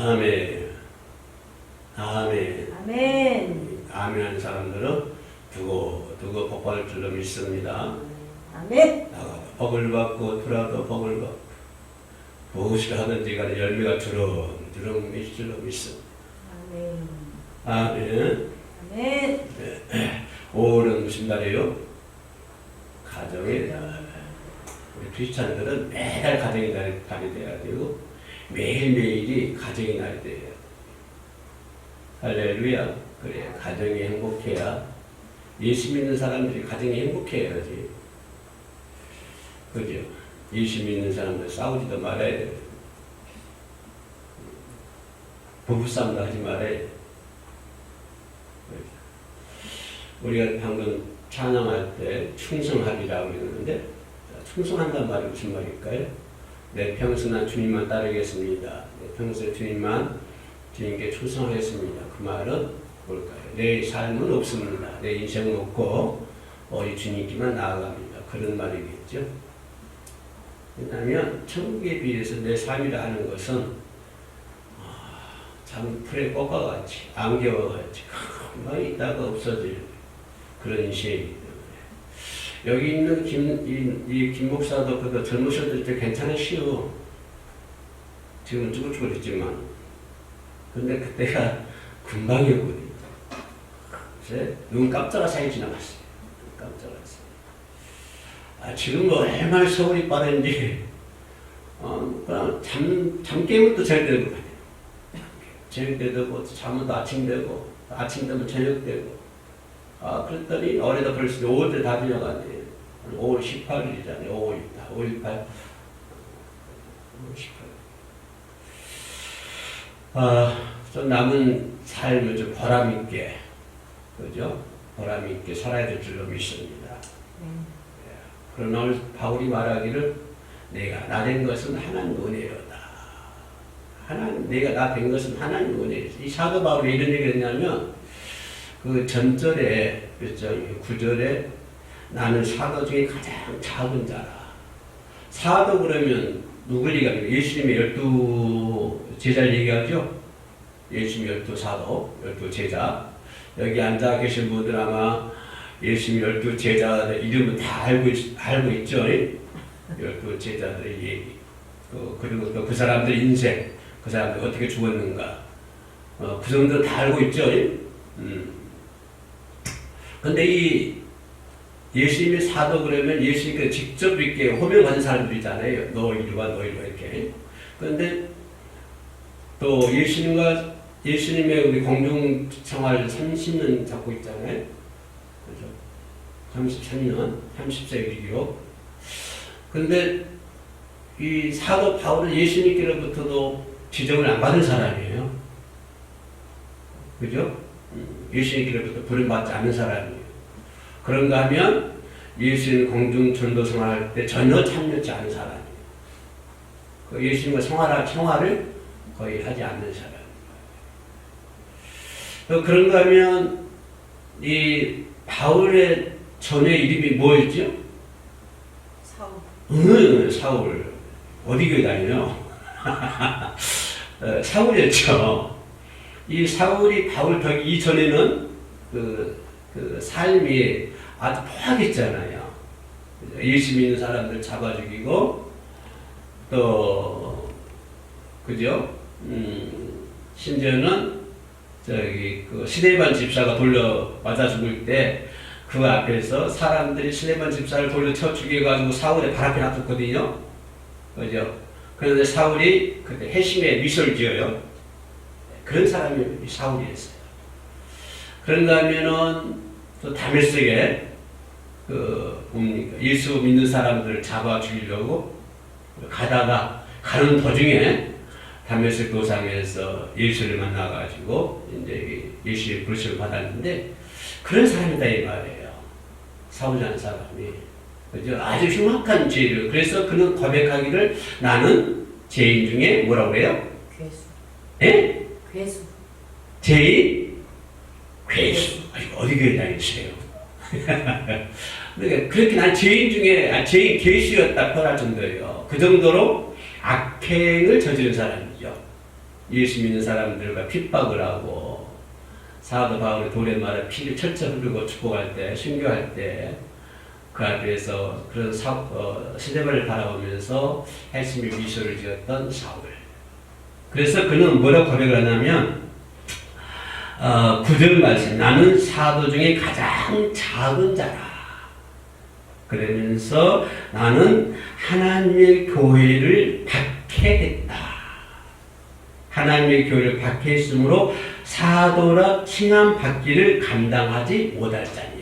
아멘. 아멘. 아멘. 아멘 하는 사람들은 두고 복 받을 줄로 믿습니다. 아멘. 나가도 복을 받고 들어도 복을 받고 무엇을 하든지 간에 열매가 주렁주렁 맺을 줄로 믿습니다. 아멘. 아멘. 아멘. 5월은 무슨 달이에요? 가정의 달. 우리 크리스찬들은 매달 가정의 달이 돼야 되고 매일매일이 가정의 날이 돼야 돼. 할렐루야. 그래, 가정이 행복해야, 예수 믿는 사람들이 가정이 행복해야지. 그죠? 예수 믿는 사람들 싸우지도 말아야 돼. 부부싸움도 하지 말아야 돼. 우리가 방금 찬양할 때 충성하리라고 그러는데, 충성한다는 말이 무슨 말일까요? 내 평생 난 주님만 따르겠습니다. 내 평생 주님께 충성하겠습니다. 그 말은 뭘까요? 내 삶은 없습니다. 내 인생은 없고 오직 주님께만 나아갑니다. 그런 말이겠죠. 왜냐하면 천국에 비해서 내 삶이라는 것은 장풀의 꽃과 같이 안개와 같이 가만히 있다가 없어질 그런 인생이기 때문에 여기 있는 김 목사도 그거 젊으셨을 때 괜찮으시오. 지금은 쭈글쭈글했지만 근데 그때가 금방이었거든요. 그래서 눈 깜짝아 사이 지나갔어요. 눈 깜짝았어요. 지금 뭐 얼마나 세월이 빠른지 그냥 잠 깨면 또 저녁 되고 저녁 되고 잠은 또 아침 되고 아침 되면 저녁 되고 그랬더니 올해도 벌써 5월때 다 지나갔네요. 5월 18일이잖아요. 5월 18일. 좀 남은 삶을 좀 보람있게, 그죠? 보람있게 살아야 될 줄로 믿습니다. 그러나 오늘 바울이 말하기를 내가 나 된 것은 하나님 은혜로다. 내가 나 된 것은 하나님 은혜로다. 이 사도 바울이 이런 얘기를 했냐면 그 전절에, 그렇죠? 9절에 나는 사도 중에 가장 작은 자라. 사도 그러면 누굴 얘기하면 예수님의 12제자를 얘기하죠? 예수님 12사도, 12제자. 여기 앉아 계신 분들 아마 예수님 12제자들 이름은 다 알고 있죠? 12제자들의 얘기. 그리고 또 그 사람들 인생, 그 사람들 어떻게 죽었는가. 그 정도 다 알고 있죠? 근데 이 예수님의 사도 그러면 예수님께 직접 이렇게 호명하는 사람들이잖아요. 너 이리와 너 이리와 이렇게. 그런데 또 예수님의 우리 공중 생활 30년 잡고 있잖아요. 그죠? 33년, 30세 기록. 그런데 이 사도 바울은 예수님께로부터도 지정을 안 받은 사람이에요. 그죠? 예수님께로부터 부름받지 않는 사람이에요. 그런가 하면 예수님 공중 전도 생활할 때 전혀 참여하지 않은 사람이에요. 그 예수님과 생활을 거의 하지 않는 사람이에요. 그런가 하면 이 바울의 전의 이름이 뭐였죠? 사울. 사울. 어디 교회 다녀요? 사울이었죠. 이 사울이 바울 되기 이전에는 그 삶이 아주 포악했잖아요. 예수 믿는 사람들 잡아 죽이고, 또, 그죠? 심지어는, 그 스데반 집사가 돌려 맞아 죽을 때, 그 앞에서 사람들이 스데반 집사를 돌려 쳐 죽여가지고 사울의 발 앞에 놔뒀거든요. 그죠? 그런데 사울이 그때 회심의 미소를 지어요. 그런 사람이 사울이었어요. 그런가 하면은 또 다메섹에 예수 믿는 사람들을 잡아 죽이려고 가는 도중에 다메섹 도상에서 예수를 만나가지고 이제 예수의 부르심을 받았는데 그런 사람이다 이 말이에요. 사울이라는 사람이. 그죠? 아주 흉악한 죄를. 그래서 그는 고백하기를 나는 죄인 중에 뭐라고 그래요? 괴수. 예? 괴수. 죄인? 괴수. 어디 교회 다니세요? 그러니까 그렇게 난 죄인 중에 죄인 괴수였다 표현할 정도예요. 그 정도로 악행을 저지른 사람이죠. 예수 믿는 사람들과 핍박을 하고 사도 바울이 돌에 말아 피를 철철 흐르고 축복할 때, 순교할 때 그 앞에서 그런 스데반을 바라보면서 핵심의 미소를 지었던 사울. 그래서 그는 뭐라고 고백을 하냐면 9절 말씀, 나는 사도 중에 가장 작은 자라. 그러면서 나는 하나님의 교회를 박해했다. 하나님의 교회를 박해했으므로 사도라 칭함받기를 감당하지 못할 자니라.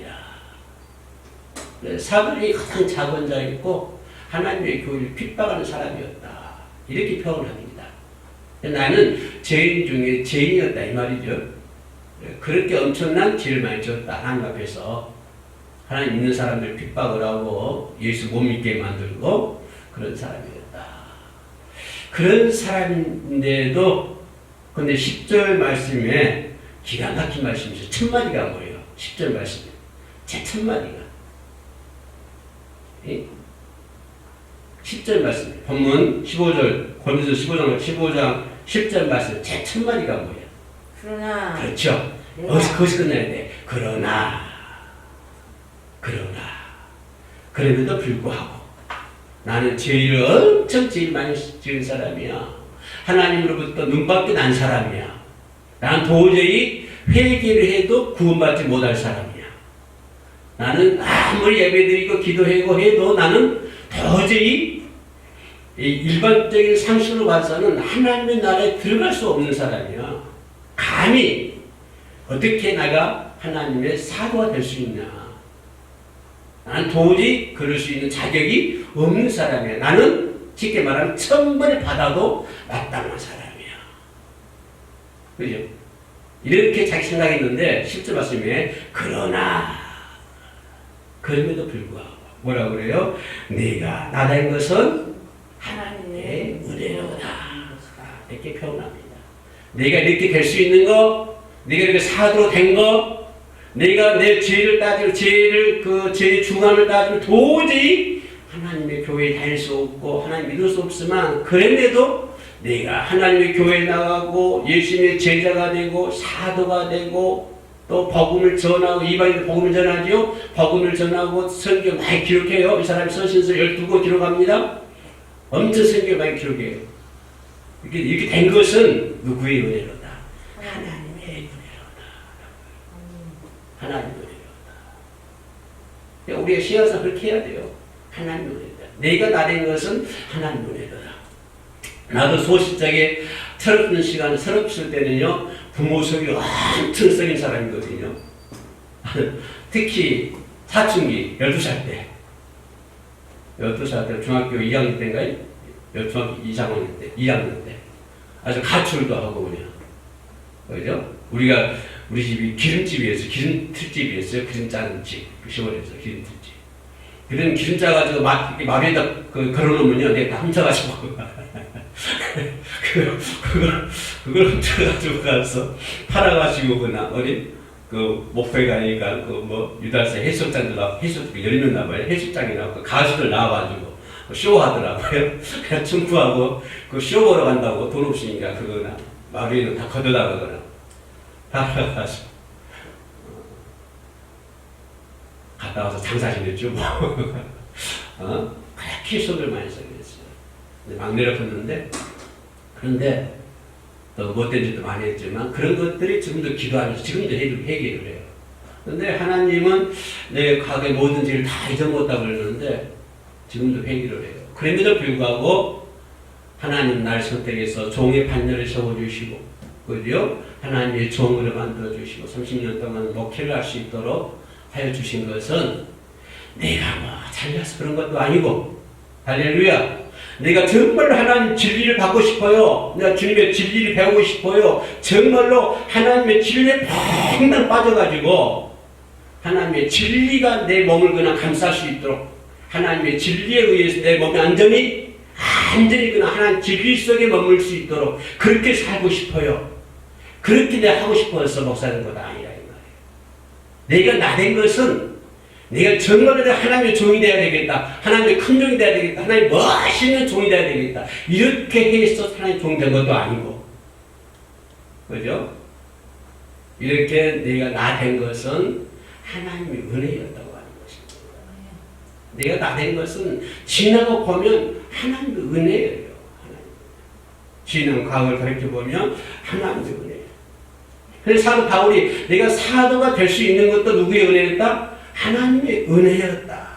사도들이 가장 작은 자였고 하나님의 교회를 핍박하는 사람이었다. 이렇게 표현합니다. 나는 죄인 중에 죄인이었다 이 말이죠. 그렇게 엄청난 죄를 많이 지었다. 하나님 앞에서 하나님 믿는 사람들 핍박을 하고 예수 못 믿게 만들고 그런 사람이었다. 그런 사람인데도 근데 10절 말씀에 기가 막힌 말씀이죠. 첫 마디가 뭐예요? 10절 말씀에 제 첫 마디가 10절 말씀 본문 15절 고린도서 15장 10절 말씀 제 첫 마디가 뭐예요? 그러나 그렇죠. 거기서 끝내야 돼. 그러나 그럼에도 불구하고 나는 죄를 엄청 제일 많이 지은 사람이야. 하나님으로부터 눈밖에 난 사람이야. 나는 도저히 회개를 해도 구원받지 못할 사람이야. 나는 아무리 예배드리고 기도하고 해도 나는 도저히 일반적인 상식으로 봐서는 하나님의 나라에 들어갈 수 없는 사람이야. 감히 어떻게 내가 하나님의 사도가 될 수 있냐. 나는 도저히 그럴 수 있는 자격이 없는 사람이야. 나는 쉽게 말하면 천번의 받아도 마땅한 사람이야. 그죠? 이렇게 자기 생각했는데 10절 말씀에 그럼에도 불구하고 뭐라고 그래요? 네가 나된 것은 하나님의 은혜로다. 이렇게 표현합니다. 네가 이렇게 될 수 있는 거, 네가 이렇게 사도로 된 거, 내가 내 죄를 따지고 죄의 중함을 따지고 도저히 하나님의 교회에 다닐 수 없고 하나님 믿을 수 없지만 그런데도 내가 하나님의 교회에 나가고 예수님의 제자가 되고 사도가 되고 또 복음을 전하고 이방인들 복음을 전하죠. 복음을 전하고 성경 많이 기록해요. 이 사람이 서신서 12권 기록합니다. 엄청 성경 많이 기록해요. 이렇게 된 것은 누구의 은혜로다? 하나님의 은혜로다. 하나님의 은혜로다. 우리가 신앙생활 그렇게 해야 돼요. 하나님의 은혜로다. 내가 나된 것은 하나님의 은혜로다. 나도 소시적에 철없는 시간, 철없을 때는요, 부모 속이 엄청 썩인 사람이거든요. 특히 사춘기, 12살 때. 12살 때, 중학교 2학년 때인가요? 중학교 2학년 때. 아주 가출도 하고 그냥. 그죠? 우리 집이 기름집이었어요. 기름틀집이었어요. 기름 짜는 집. 시골에서 기름틀집. 그런 기름 짜가지고 마루에다 걸어놓으면요, 내가 다 훔쳐가지고. 그걸 훔쳐가지고 가서 팔아가지고 목표에 가니까 유달서 해수장도 나오고 해수장이 열면 나와요. 해수장이 나오고 가수들 나와가지고 쇼하더라고요. 그냥 춤구하고 쇼 보러 간다고 돈 없으니까 그거나 마루에는 다 걷어다가거나 팔아가지고 갔다 와서 장사 지냈죠 뭐. 그렇게 손을 많이 써겠어요. 막내를 컸는데 그런데 또 못된 짓도 많이 했지만 그런 것들이 지금도 기도하면서 지금도 해결을 해요. 그런데 하나님은 내 과거의 모든 죄를 다 잊어먹었다고 그러는데 지금도 회개를 해요. 그럼에도 불구하고 하나님 날 선택해서 종의 판례를 세워주시고 그죠? 하나님의 종으로 만들어주시고 30년 동안 목회를 할 수 있도록 하여 주신 것은 내가 잘나서 그런 것도 아니고 할렐루야. 내가 정말로 하나님 진리를 받고 싶어요. 내가 주님의 진리를 배우고 싶어요. 정말로 하나님의 진리에 펑당 빠져가지고 하나님의 진리가 내 몸을 그냥 감쌀 수 있도록 하나님의 진리에 의해서 내 몸이 완전히 그냥 하나님 진리 속에 머물 수 있도록 그렇게 살고 싶어요. 그렇게 내가 하고 싶어서 목사는 것 아니라 이 말이에요. 내가 나된 것은 내가 정말로 하나님의 종이 되어야 되겠다. 하나님의 큰 종이 되어야 되겠다. 하나님의 멋있는 종이 되어야 되겠다. 이렇게 해서 하나님의 종 된 것도 아니고 그죠? 이렇게 내가 나 된 것은 하나님의 은혜였다고 하는 것입니다. 내가 나 된 것은 지나고 보면 하나님의 은혜예요. 지난 과거를 돌이켜보면 하나님의 은혜. 그래서 사도 바울이 내가 사도가 될 수 있는 것도 누구의 은혜였다? 하나님의 은혜였다.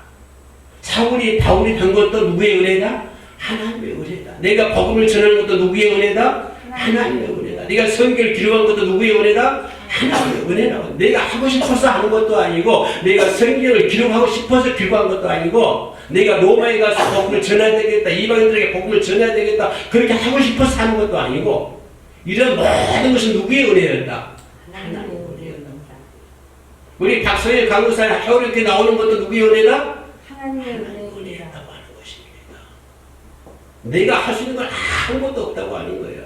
바울이 된 것도 누구의 은혜다? 하나님의 은혜다. 내가 복음을 전하는 것도 누구의 은혜다? 하나님의 은혜다. 내가 성경을 기록한 것도 누구의 은혜다? 하나님의 은혜라고. 내가 하고 싶어서 하는 것도 아니고, 내가 성경을 기록하고 싶어서 기록한 것도 아니고, 내가 로마에 가서 복음을 전해야 되겠다, 이방인들에게 복음을 전해야 되겠다, 그렇게 하고 싶어서 하는 것도 아니고, 이런 모든 것은 누구의 은혜였다? 하나님의 은혜였다. 우리 박성일 강구사에 하루 이렇게 나오는 것도 누구의 은혜다? 하나님의 은혜였다고 하는 것입니다. 내가 할 수 있는 건 아무것도 없다고 하는 거예요.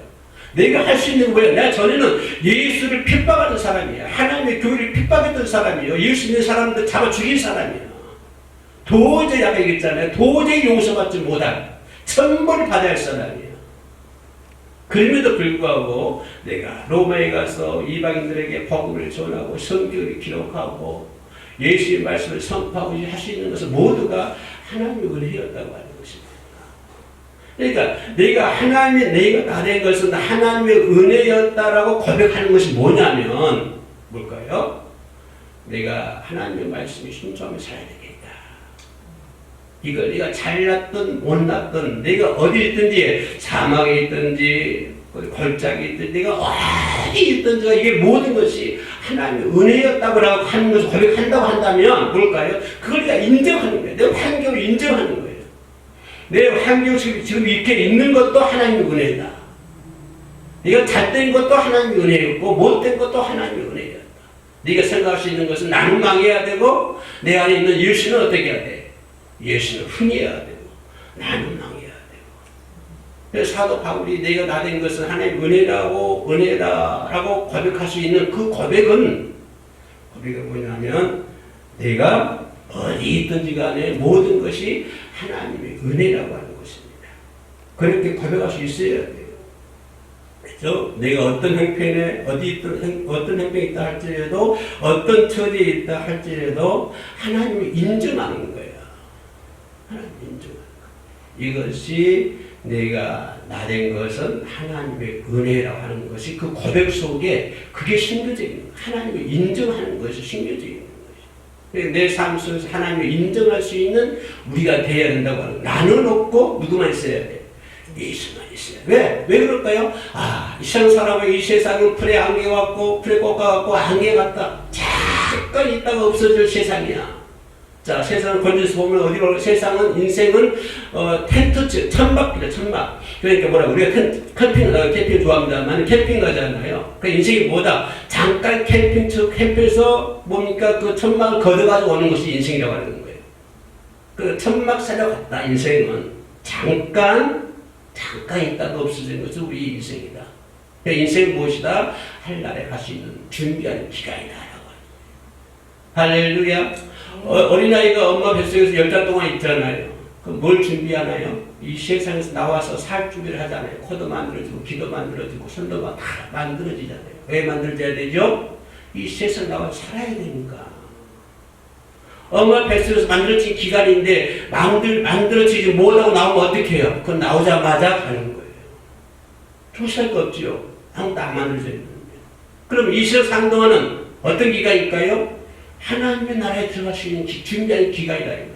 내가 할 수 있는 건 뭐야? 내가 전에는 예수를 핍박하는 사람이야. 하나님의 교회를 핍박했던 사람이에요. 예수 믿는 사람들 잡아 죽인 사람이에요. 도저히 아까 얘기했잖아요. 도저히 용서받지 못한 천벌을 받아야 할 사람이에요. 그럼에도 불구하고 내가 로마에 가서 이방인들에게 복음을 전하고 성경을 기록하고 예수의 말씀을 선포하고 할 수 있는 것은 모두가 하나님의 은혜였다고 하는 것입니다. 그러니까 내가 나 된 것은 하나님의 은혜였다라고 고백하는 것이 뭐냐면 뭘까요? 내가 하나님의 말씀에 순종하며 살아야 되겠다. 이걸 내가 잘났든 못났든 내가 어디 있든지 사막에 있든지 골짜기에 있든지 내가 어디 있든지 이게 모든 것이 하나님의 은혜였다고 하는 것을 고백한다고 한다면 뭘까요? 그걸 내가 인정하는 거예요. 내 환경을 인정하는 거예요. 내 환경 지금 이렇게 있는 것도 하나님의 은혜다. 네가 잘된 것도 하나님의 은혜였고 못된 것도 하나님의 은혜였다. 네가 생각할 수 있는 것은 나는 망해야 되고 내 안에 있는 예수는 어떻게 해야 돼? 예수는 흥해야 되고 나는 망해야 되고. 그래서 사도 바울이 내가 나 된 것은 하나님의 은혜다라고 고백할 수 있는 그 고백은 뭐냐면 내가 어디 있든지 간에 모든 것이 하나님의 은혜라고 하는 것입니다. 그렇게 고백할 수 있어야 돼요. 그렇죠? 내가 어떤 형편에 어떤 형편에 있다 할지라도 어떤 처지에 있다 할지라도 하나님을 인정하는 거예요. 하나님 인정하는 거. 이것이 내가 나 된 것은 하나님의 은혜라고 하는 것이 그 고백 속에 그게 신교적인 거예요. 하나님을 인정하는 것이 신교적인 거예요. 내 삶 속에서 하나님을 인정할 수 있는 우리가 되어야 된다고 하는 거예요. 나는 없고 누구만 있어야 돼? 예수만 있어요. 왜? 왜 그럴까요? 이 세상 사람은 이 세상은 풀에 안개 같고 풀에 꽃 같고 안개 같다. 잠깐 있다가 없어질 세상이야. 자, 세상을 건져서 보면 어디로 세상은 인생은 텐트 천막이다. 천막. 그러니까 뭐라 우리가 캠핑 좋아합니다만 캠핑 가잖아요. 그 인생이 뭐다? 잠깐 캠핑에서 뭡니까 그 천막을 걷어가지고 오는 것이 인생이라고 하는 거예요. 그 천막 살려 갔다. 인생은 잠깐 있다가 없어지는 것이 우리 인생이다. 그러니까 인생은 무엇이다? 하늘나라에 갈 수 있는 준비하는 기간이다. 할렐루야. 어린아이가 엄마 뱃속에서 10달 동안 있잖아요. 그럼 뭘 준비하나요? 이 세상에서 나와서 살 준비를 하잖아요. 코도 만들어지고, 귀도 만들어지고, 손도 다 만들어지잖아요. 왜 만들어져야 되죠? 이 세상 나와서 살아야 되니까. 엄마 뱃속에서 만들어진 기간인데, 만들어지지 못하고 나오면 어떻게 해요? 그건 나오자마자 가는 거예요. 조시할 거 없지요. 아무것도 안 만들어져 있는데. 그럼 이 세상 동안은 어떤 기간일까요? 하나님의 나라에 들어갈 수 있는 준비하는 기간이다. 이 말이에요.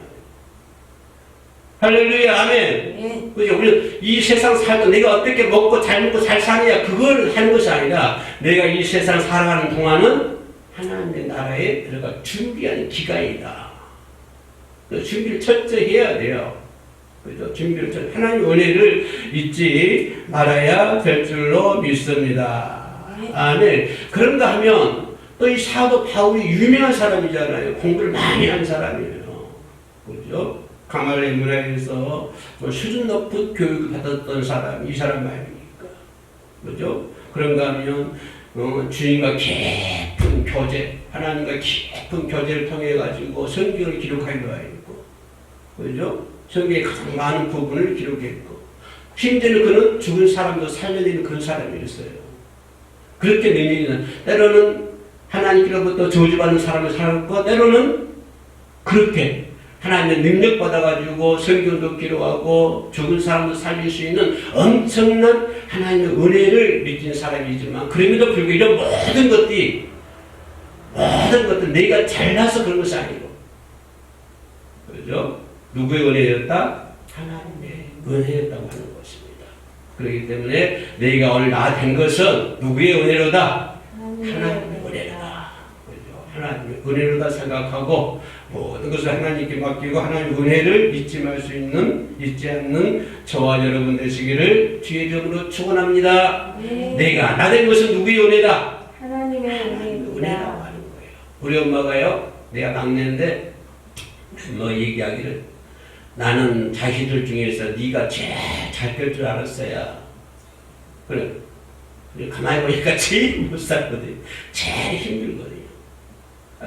할렐루야, 아멘. 네. 그죠? 우리 이 세상 살고 내가 어떻게 먹고 잘 먹고 잘 사느냐 그걸 하는 것이 아니라 내가 이 세상 살아가는 동안은 하나님의 나라에 들어갈 준비하는 기간이다. 그 준비를 철저히 해야 돼요. 그죠? 준비를 하나님의 은혜를 잊지 말아야 될 줄로 믿습니다. 네. 아멘. 그런가 하면 또 이 사도 바울이 유명한 사람이잖아요. 공부를 많이 한 사람이에요. 그죠? 가말리엘 문화에서 수준 높은 교육을 받았던 사람, 이 사람 말입니까? 그죠? 그런가 하면 주님과 깊은 교제, 하나님과 깊은 교제를 통해 가지고 성경을 기록하기도 하였고, 그죠? 성경의 가장 많은 부분을 기록했고, 심지어는 그는 죽은 사람도 살려내는 그런 사람이었어요. 그렇게 능력이 있는, 때로는 하나님께로부터 저주받는 사람을 살았고, 때로는 그렇게 하나님의 능력 받아가지고 성경도 기록하고 죽은 사람도 살릴 수 있는 엄청난 하나님의 은혜를 느낀 사람이지만, 그럼에도 불구하고 이런 모든 것들 내가 잘나서 그런 것이 아니고, 그죠? 누구의 은혜였다? 하나님의 은혜였다고 하는 것입니다. 그렇기 때문에 내가 오늘 나 된 것은 누구의 은혜로다? 하나님의 은혜로다. 그죠? 하나님의 은혜로다 생각하고 모든 것을 하나님께 맡기고 하나님의 은혜를 잊지 않는 저와 여러분 되시기를 주의 이름으로 축원합니다. 내가 나 된 것은 누구의 은혜다? 하나님의 은혜라고 은혜입니다. 하는 거예요. 우리 엄마가요, 내가 막내인데 얘기하기를, 나는 자식들 중에서 네가 제일 잘 될 줄 알았어요. 그래. 가만히 보니까 제일 못 살거든요. 제일 힘들거든요.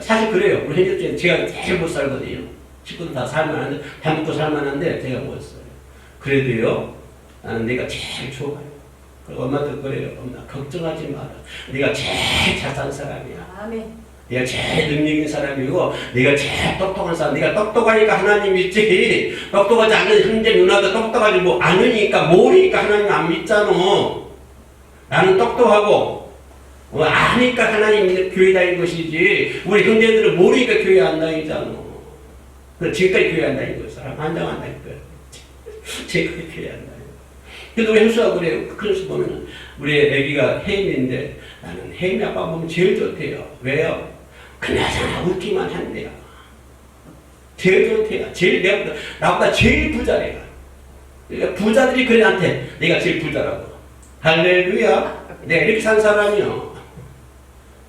사실 그래요. 우리 형제 중에 제가 제일 못 살거든요. 친구들 다 살만한데, 다 먹고 살만한데 제가 못 써요. 그래도요, 나는 내가 제일 좋아요. 그리고 엄마도 그래요. 엄마 걱정하지 마라. 네가 제일 잘 산 사람이야. 아멘. 네가 제일 능력 있는 사람이고, 네가 제일 똑똑한 사람. 네가 똑똑하니까 하나님 믿지. 똑똑하지 않은 형제 누나도 똑똑하지 뭐 않으니까, 모르니까 하나님 안 믿잖아. 나는 똑똑하고 아니까 하나님 교회 다닌 것이지, 우리 형제들은 모르니까 교회 안 다니잖아. 그래서 지금까지 교회 안 다닌 거야. 사람 한 장 안 다닐 거야. 지금까지 교회 안 다녀. 그래도 우리 형수가 그래요. 그래서 보면은 우리 애기가 혜임인데, 나는 혜임이 아빠 보면 제일 좋대요. 왜요? 그나저나 웃기만 한대요. 제일 좋대요. 제일 나보다 제일 부자래요. 그러니까 부자들이 그래 나한테 내가 제일 부자라고. 할렐루야. 내가 이렇게 산 사람이요.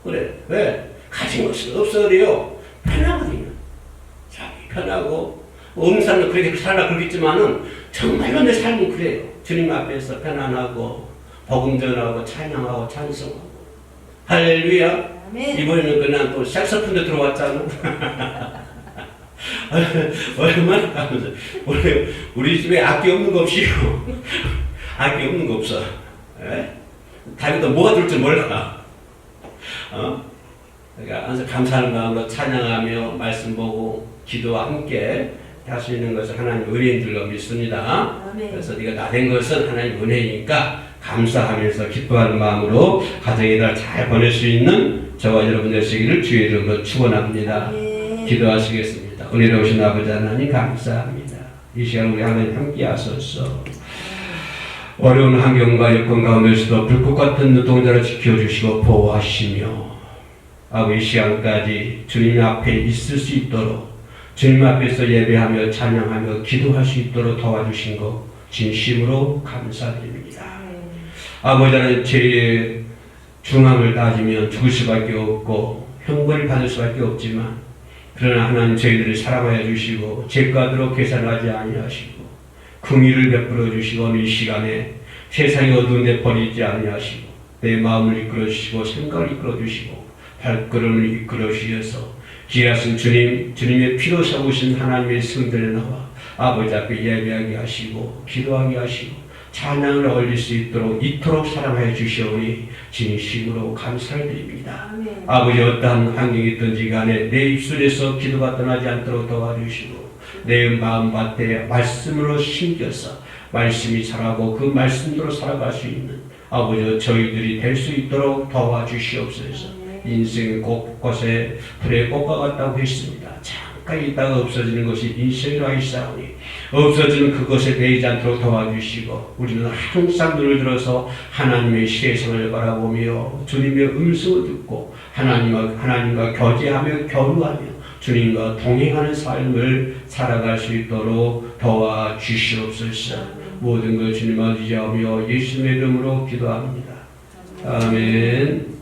그래. 왜? 가진 것은 없어 그래요. 편하거든요. 자기 편하고, 없는 사람도 그렇게 살라 그러겠지만은 정말로 내 삶은 그래요. 주님 앞에서 편안하고 복음 전하고 찬양하고 찬송하고. 할렐루야. 아멘. 이번에는 그냥 또 색소폰도 들어왔잖아. 얼마나 감사. 우리 집에 악기 없는 거 없이요. 악기 없는 거 없어. 다음에 뭐가 들을 줄 몰라. 그러니까 항상 감사하는 마음으로 찬양하며 말씀 보고 기도와 함께 할 수 있는 것을 하나님 은혜인 줄로 믿습니다. 아멘. 그래서 네가 나 된 것은 하나님 은혜니까 감사하면서 기뻐하는 마음으로 가정의 날 잘 보낼 수 있는 저와 여러분 되시기를 주의 이름으로 축원합니다. 기도하시겠습니다. 은혜로우신 아버지 하나님 감사합니다. 이 시간 우리 하나님 함께 하소서. 어려운 환경과 여건 가운데서도 불꽃 같은 눈동자를 지켜주시고 보호하시며, 아버지 이 시간까지 주님 앞에 있을 수 있도록, 주님 앞에서 예배하며 찬양하며 기도할 수 있도록 도와주신 것 진심으로 감사드립니다. 아버지는 죄의 중함을 따지면 죽을 수밖에 없고 형벌을 받을 수밖에 없지만, 그러나 하나님 저희들을 사랑하여 주시고 죄가도록 계산하지 아니하시고 긍휼을 베풀어 주시고, 이 시간에 세상의 어두운 데 버리지 아니하시고 내 마음을 이끌어 주시고 생각을 이끌어 주시고 발걸음을 이끌어 주셔서 귀하신 주님의 피로 사오신 하나님의 성전에 나와 아버지 앞에 예배하게 하시고 기도하게 하시고 찬양을 올릴 수 있도록 이토록 사랑하여 주시오니 진심으로 감사를 드립니다. 아멘. 아버지 어떠한 환경이 있든지 간에 내 입술에서 기도가 떠나지 않도록 도와주시고, 내 마음밭에 말씀으로 심겨서 말씀이 자라고 그 말씀대로 살아갈 수 있는 아버지 저희들이 될 수 있도록 도와주시옵소서. 인생 곳곳에 불의 꽃과 같다고 했습니다. 잠깐 있다가 없어지는 것이 인생이라 하시사오니 없어지는 그것에 매이지 않도록 도와주시고, 우리는 항상 눈을 들어서 하나님의 세상을 바라보며 주님의 음성을 듣고 하나님과 교제하며 교류하며 주님과 동행하는 삶을 살아갈 수 있도록 도와주시옵소서. 모든 걸 주님 아버지하며 예수님의 이름으로 기도합니다. 아멘.